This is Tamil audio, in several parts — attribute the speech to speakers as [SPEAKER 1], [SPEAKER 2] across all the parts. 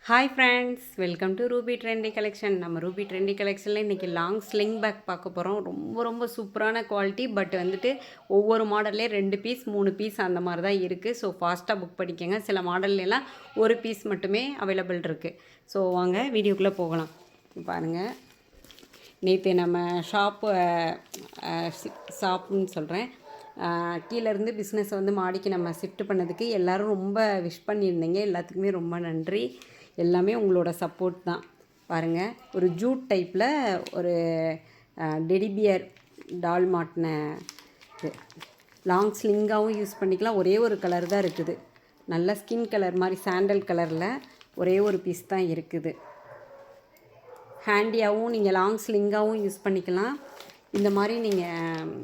[SPEAKER 1] Hi friends, welcome to Ruby trendy collection. நம்ம ரூபி ட்ரெண்டி கலெக்ஷனில் இன்றைக்கி லாங் ஸ்லிங் பேக் பார்க்க போகிறோம். ரொம்ப சூப்பரான குவாலிட்டி. பட் வந்துட்டு ஒவ்வொரு மாடல்லே 2 பீஸ் 3 பீஸ் அந்த மாதிரி தான் இருக்குது. ஸோ ஃபாஸ்ட்டாக புக் பண்ணிக்கோங்க. சில மாடல்லாம் ஒரு பீஸ் மட்டுமே அவைலபிள் இருக்குது. ஸோ வாங்க வீடியோக்குள்ளே போகலாம். பாருங்கள், நேற்று நம்ம ஷாப்புன்னு சொல்கிறேன், கீழேருந்து பிஸ்னஸை வந்து மாடிக்கு நம்ம ஷிஃப்ட் பண்ணதுக்கு எல்லோரும் ரொம்ப விஷ் பண்ணியிருந்தீங்க. எல்லாத்துக்குமே ரொம்ப நன்றி. எல்லாமே உங்களோட சப்போர்ட் தான். பாருங்கள், ஒரு ஜூட் டைப்பில் ஒரு டெடிபியர் டால் மாட்டின இது லாங் ஸ்லிங்காகவும் யூஸ் பண்ணிக்கலாம். ஒரே ஒரு கலர் தான் இருக்குது. நல்ல ஸ்கின் கலர் மாதிரி சாண்டல் கலரில் ஒரே ஒரு பீஸ் தான் இருக்குது. ஹேண்டியாகவும் நீங்கள் லாங் ஸ்லிங்காகவும் யூஸ் பண்ணிக்கலாம். இந்த மாதிரி நீங்கள்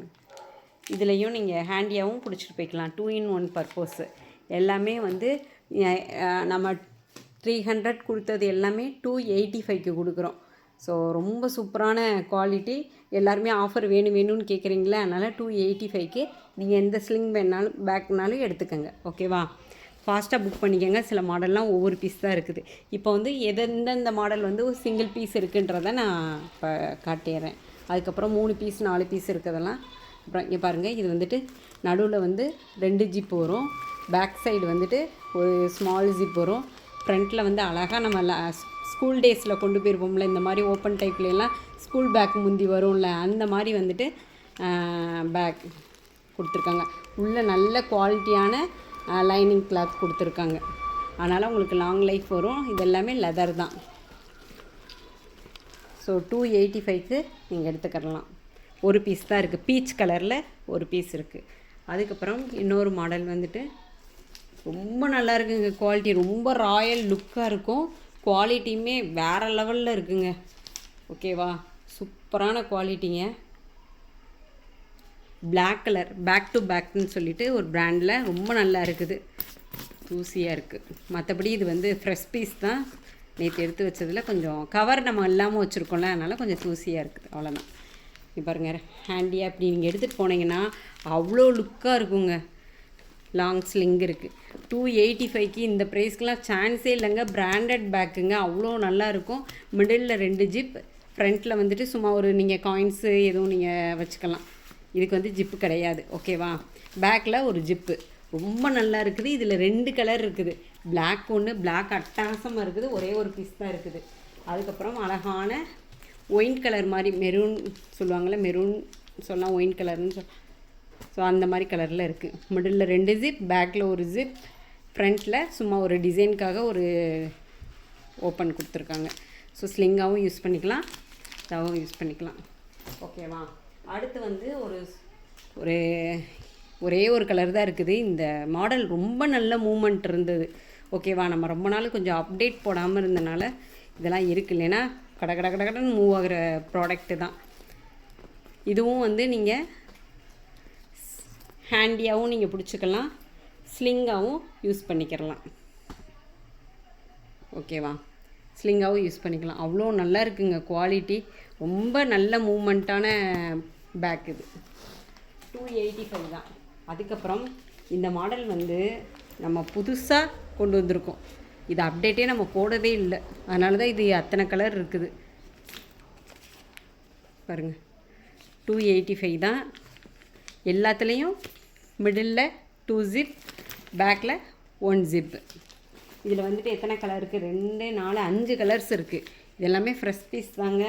[SPEAKER 1] இதுலேயும் நீங்கள் ஹேண்டியாகவும் பிடிச்சிட்டு போய்க்கலாம். 2 in 1 பர்பஸு. எல்லாமே வந்து நம்ம 300 கொடுத்தது எல்லாமே 285க்கு கொடுக்குறோம். ஸோ ரொம்ப சூப்பரான குவாலிட்டி. எல்லாருமே ஆஃபர் வேணும்னு கேட்குறீங்களா? அதனால் 285க்கு நீங்கள் எந்த ஸ்லிங் வேணாலும் பேக்னாலும் எடுத்துக்கோங்க. ஓகேவா? ஃபாஸ்ட்டாக புக் பண்ணிக்கோங்க. சில மாடல்லாம் ஒவ்வொரு பீஸ் தான் இருக்குது. இப்போ வந்து எந்தெந்த மாடல் வந்து ஒரு சிங்கிள் பீஸ் இருக்குன்றதை நான் இப்போ காட்டிடுறேன். அதுக்கப்புறம் 3 பீஸ் 4 பீஸ் இருக்கிறதெல்லாம் அப்புறம் இங்கே பாருங்கள். இது வந்துட்டு நடுவில் வந்து 2 ஜிப் வரும். பேக் சைடு வந்துட்டு ஒரு ஸ்மால் ஜிப் வரும். ஃப்ரண்ட்டில் வந்து அழகாக நம்ம ஸ்கூல் டேஸில் கொண்டு போயிருப்போம்ல, இந்த மாதிரி ஓப்பன் டைப்லாம் ஸ்கூல் பேக் முந்தி வரும்ல, அந்த மாதிரி வந்துட்டு பேக் கொடுத்துருக்காங்க. உள்ளே நல்ல குவாலிட்டியான லைனிங் கிளாத் கொடுத்துருக்காங்க. அதனால் உங்களுக்கு லாங் லைஃப் வரும். இது எல்லாமே லெதர் தான். ஸோ 285க்கு நீங்கள் எடுத்துக்கலாம். ஒரு பீஸ் தான் இருக்குது. பீச் கலரில் ஒரு பீஸ் இருக்குது. அதுக்கப்புறம் இன்னொரு மாடல் வந்துட்டு ரொம்ப நல்லா இருக்குங்க. குவாலிட்டி ரொம்ப ராயல் லுக்காக இருக்கும். குவாலிட்டியுமே வேறு லெவலில் இருக்குங்க. ஓகேவா? சூப்பரான குவாலிட்டிங்க. பிளாக் கலர் பேக் டு பேக்னு சொல்லிட்டு ஒரு பிராண்டில் ரொம்ப நல்லா இருக்குது. தூசியாக இருக்குது. மற்றபடி இது வந்து ஃப்ரெஷ் பீஸ் தான். நேற்று எடுத்து வச்சதில் கொஞ்சம் கவர் நம்ம இல்லாமல் வச்சுருக்கோம்ல, அதனால் கொஞ்சம் தூசியாக இருக்குது. அவ்வளோதான். இப்போ பாருங்க, ஹேண்டியாக அப்படி நீங்கள் எடுத்துகிட்டு போனீங்கன்னா அவ்வளோ லுக்காக இருக்குங்க. லாங் ஸ்லிங் இருக்குது. 285க்கு இந்த ப்ரைஸ்க்கெலாம் சான்ஸே இல்லைங்க. பிராண்டட் பேக்குங்க. அவ்வளோ நல்லாயிருக்கும். மிடில் 2 ஜிப், ஃப்ரண்ட்டில் வந்துட்டு சும்மா ஒரு நீங்கள் காயின்ஸு எதுவும் நீங்கள் வச்சுக்கலாம். இதுக்கு வந்து ஜிப்பு கிடையாது. ஓகேவா? பேக்கில் ஒரு ஜிப்பு ரொம்ப நல்லா இருக்குது. இதில் 2 கலர் இருக்குது. பிளாக் ஒன்று, பிளாக் அட்டகாசமாக இருக்குது. ஒரே ஒரு பீஸ் தான் இருக்குது. அதுக்கப்புறம் அழகான ஒயின் கலர் மாதிரி, மெரூன் சொல்லுவாங்கள்ல, மெரூன் சொல்லலாம், ஒயின் கலர்னு ஸோ அந்த மாதிரி கலரில் இருக்குது. மிடில் 2 ஜிப், பேக்கில் ஒரு ஜிப், ஃப்ரண்ட்டில் சும்மா ஒரு டிசைனுக்காக ஒரு ஓப்பன் கொடுத்துருக்காங்க. ஸோ ஸ்லிங்காகவும் யூஸ் பண்ணிக்கலாம், இதாகவும் யூஸ் பண்ணிக்கலாம். ஓகேவா? அடுத்து வந்து ஒரே ஒரு கலர் தான் இருக்குது. இந்த மாடல் ரொம்ப நல்ல மூமெண்ட் இருந்தது. ஓகேவா? நம்ம ரொம்ப நாள் கொஞ்சம் அப்டேட் போடாமல் இருந்தனால இதெல்லாம் இருக்குது. இல்லைன்னா கடன்னு மூவ் ஆகிற ப்ராடக்ட்டு தான். இதுவும் வந்து நீங்கள் ஹேண்டியாகவும் நீங்கள் பிடிச்சிக்கலாம், ஸ்லிங்காகவும் யூஸ் பண்ணிக்கிறலாம். ஓகேவா? ஸ்லிங்காகவும் யூஸ் பண்ணிக்கலாம். அவ்வளோ நல்லா இருக்குங்க குவாலிட்டி. ரொம்ப நல்ல மூமெண்ட்டான பேக் இது. 285 தான். அதுக்கப்புறம் இந்த மாடல் வந்து நம்ம புதுசாக கொண்டு வந்திருக்கோம். இது அப்டேட்டே நம்ம போடவே இல்லை. அதனால தான் இது அத்தனை கலர் இருக்குது. பாருங்கள், 285 தான். எல்லாத்துலேயும் மிடில் 2 ஜிப், பேக்கில் 1 ஜிப். இதில் வந்துட்டு எத்தனை கலர் இருக்குது? 2 4 5 கலர்ஸ் இருக்குது. இது எல்லாமே ஃப்ரெஷ் பீஸ் தாங்க.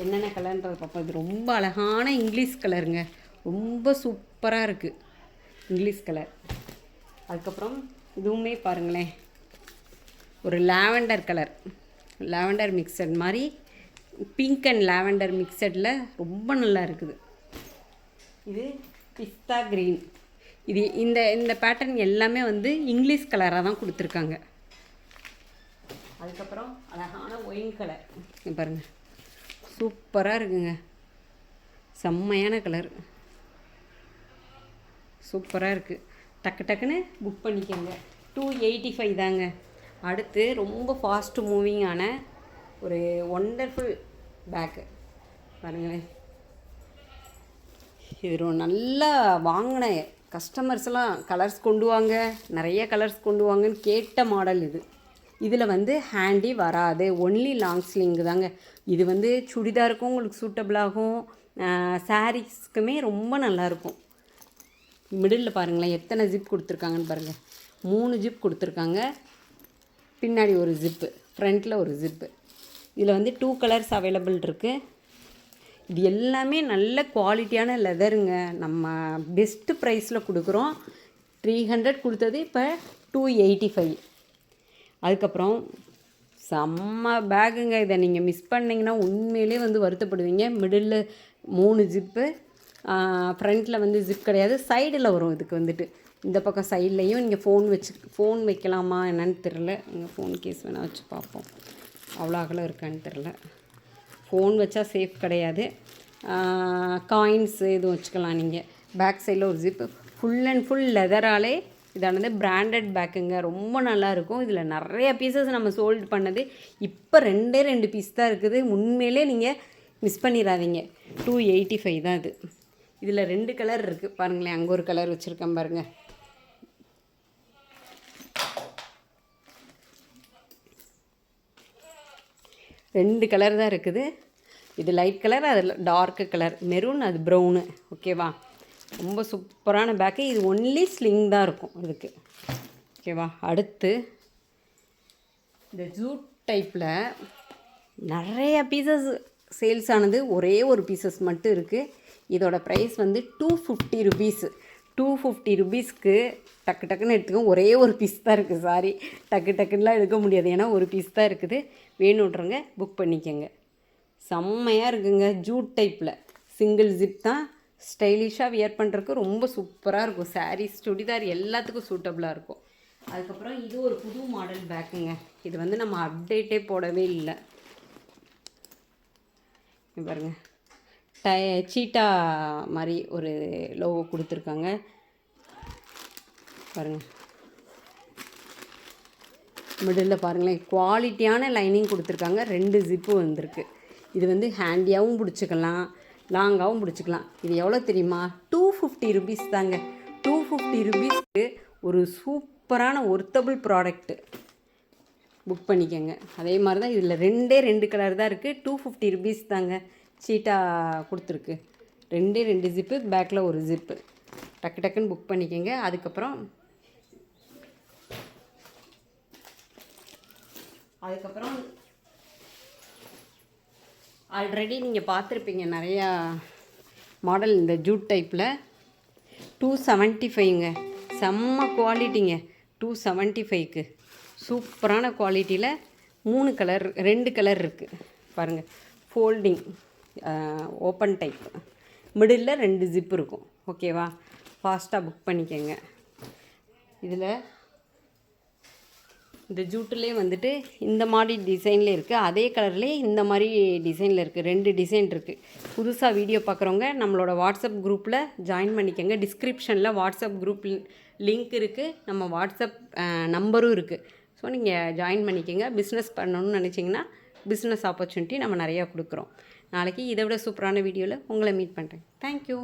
[SPEAKER 1] என்னென்ன கலர்ன்றது பார்ப்போம். இது ரொம்ப அழகான இங்கிலீஷ் கலருங்க. ரொம்ப சூப்பராக இருக்குது இங்கிலீஷ் கலர். அதுக்கப்புறம் இதுவுமே பாருங்களேன், ஒரு லாவெண்டர் கலர், லாவெண்டர் மிக்சட் மாதிரி, பிங்க் அண்ட் லாவெண்டர் மிக்சடில் ரொம்ப நல்லா இருக்குது. இது பிஸ்தா க்ரீன். இது இந்த பேட்டர்ன் எல்லாமே வந்து இங்கிலீஷ் கலராக தான் கொடுத்துருக்காங்க. அதுக்கப்புறம் அழகான ஒயின் கலர் பாருங்கள், சூப்பராக இருக்குங்க. செம்மையான கலர், சூப்பராக இருக்குது. டக்குன்னு புக் பண்ணிக்கோங்க. 285 தாங்க. அடுத்து ரொம்ப ஃபாஸ்ட் மூவிங்கான ஒரு ஒண்டர்ஃபுல் பேக்கு பாருங்களேன். இது நல்லா வாங்கின கஸ்டமர்ஸ்லாம் கலர்ஸ் கொண்டு வாங்க, நிறைய கலர்ஸ் கொண்டு வாங்கன்னு கேட்ட மாடல் இது. இதில் வந்து ஹேண்டி வராது, ஒன்லி லாங் ஸ்லிங்கு தாங்க. இது வந்து சுடிதாருக்கும் உங்களுக்கு சூட்டபிளாகும், சாரீஸ்க்குமே ரொம்ப நல்லாயிருக்கும். மிடில் பாருங்களேன் எத்தனை ஜிப் கொடுத்துருக்காங்கன்னு பாருங்கள். 3 ஜிப் கொடுத்துருக்காங்க. பின்னாடி ஒரு ஜிப்பு, ஃப்ரண்ட்டில் ஒரு ஜிப்பு. இதில் வந்து 2 கலர்ஸ் அவைலபிள் இருக்குது. இது எல்லாமே நல்ல குவாலிட்டியான லெதருங்க. நம்ம பெஸ்ட்டு ப்ரைஸில் கொடுக்குறோம். 300 கொடுத்தது இப்போ 285. அதுக்கப்புறம் செம்ம பேக்குங்க. இதை நீங்கள் மிஸ் பண்ணிங்கன்னா உண்மையிலே வந்து வருத்தப்படுவீங்க. மிடில் 3 ஜிப்பு, ஃப்ரண்ட்டில் வந்து ஜிப் கிடையாது, சைடில் வரும். இதுக்கு வந்துட்டு இந்த பக்கம் சைட்லேயும் நீங்கள் ஃபோன் வைக்கலாமா என்னன்னு தெரில. இங்கே ஃபோன் கேஸ் வேணால் வச்சு பார்ப்போம், அவ்வளோ அகலம் இருக்கான்னு தெரில. ஃபோன் வச்சா சேஃப் கிடையாது. காயின்ஸு எதுவும் வச்சுக்கலாம் நீங்கள். பேக் சைடில் ஒரு ஜிப்பு, ஃபுல் அண்ட் ஃபுல் லெதராலே இதானது பிராண்டட் பேக்குங்க. ரொம்ப நல்லாயிருக்கும். இதில் நிறைய பீசஸ் நம்ம சோல்டு பண்ணது. இப்போ 2 பீஸ் தான் இருக்குது. உண்மையிலே நீங்கள் மிஸ் பண்ணிடாதீங்க. 285 தான் இது. இதில் 2 கலர் இருக்குது பாருங்களேன். அங்கே ஒரு கலர் வச்சுருக்கேன் பாருங்கள். ரெண்டு கலர் தான் இருக்குது. இது லைட் கலர், அதில் டார்க்கு கலர், மெரூன், அது ப்ரௌனு. ஓகேவா, ரொம்ப சூப்பரான பேக்கு. இது ஒன்லி ஸ்லிங் தான் இருக்கும் இதுக்கு. ஓகேவா, அடுத்து இந்த ஜூட் டைப்பில் நிறைய பீசஸ் சேல்ஸ் ஆனது, ஒரே ஒரு பீசஸ் மட்டும் இருக்குது. இதோட ப்ரைஸ் வந்து 250 ருபீஸு. 250 ருபீஸ்க்கு டக்குன்னு எடுத்துக்கோங்க. ஒரே ஒரு பீஸ் தான் இருக்குது. சாரி, டக்குன்னுலாம் எடுக்க முடியாது, ஏன்னா ஒரு பீஸ் தான் இருக்குது. வேணுன்றவங்க புக் பண்ணிக்கோங்க. செம்மையாக இருக்குங்க. ஜூட் டைப்பில் சிங்கிள் ஜிப் தான். ஸ்டைலிஷாக வியர் பண்ணுறதுக்கு ரொம்ப சூப்பராக இருக்கும். சாரீஸ், சுடிதார் எல்லாத்துக்கும் சூட்டபுளாக இருக்கும். அதுக்கப்புறம் இது ஒரு புது மாடல் பேக்குங்க. இது வந்து நம்ம அப்டேட்டே போடவே இல்லை. பாருங்க, சீட்டா மாதிரி ஒரு லோகோ கொடுத்துருக்காங்க பாருங்கள். மிடில் பாருங்களேன், குவாலிட்டியான லைனிங் கொடுத்துருக்காங்க. 2 ஜிப்பு வந்திருக்கு. இது வந்து ஹேண்டியாகவும் பிடிச்சிக்கலாம், லாங்காகவும் பிடிச்சிக்கலாம். இது எவ்வளோ தெரியுமா? 250 ருபீஸ் தாங்க. 250 ருபீஸ்க்கு ஒரு சூப்பரான ஒர்த்தபிள் ப்ராடக்ட்டு. புக் பண்ணிக்கோங்க. அதே மாதிரி தான் இதில் 2 கலர் தான் இருக்குது. 250 ருபீஸ் தாங்க. சீட்டா கொடுத்துருக்கு. 2 ஜிப்பு, பேக்கில் ஒரு ஜிப்பு. டக்குன்னு புக் பண்ணிக்கோங்க. அதுக்கப்புறம் ஆல்ரெடி நீங்கள் பார்த்துருப்பீங்க நிறையா மாடல் இந்த ஜூட் டைப்பில். 275ங்க. செம்ம குவாலிட்டிங்க. 275க்கு சூப்பரான குவாலிட்டியில் 2 கலர் இருக்குது பாருங்கள். Folding, open type, middle 2 zip இருக்கும். ஓகேவா, ஃபாஸ்ட்டாக புக் பண்ணிக்கோங்க. இதில் இந்த ஜூட்டிலே வந்துட்டு இந்த மாதிரி டிசைனில் இருக்குது. அதே கலர்லேயே இந்த மாதிரி டிசைனில் இருக்குது. 2 டிசைன் இருக்குது. புதுசாக வீடியோ பார்க்குறவங்க நம்மளோட வாட்ஸ்அப் குரூப்பில் ஜாயின் பண்ணிக்கோங்க. டிஸ்கிரிப்ஷனில் வாட்ஸ்அப் குரூப் லிங்க் இருக்குது. நம்ம வாட்ஸ்அப் நம்பரும் இருக்குது. ஸோ நீங்கள் ஜாயின் பண்ணிக்கோங்க. பிஸ்னஸ் பண்ணணும்னு நினச்சிங்கன்னா பிஸ்னஸ் ஆப்பர்ச்சுனிட்டி நம்ம நிறையா கொடுக்குறோம். நாளைக்கு இதை விட சூப்பரான வீடியோவில் உங்களை மீட் பண்ணுறேன். தேங்க்யூ.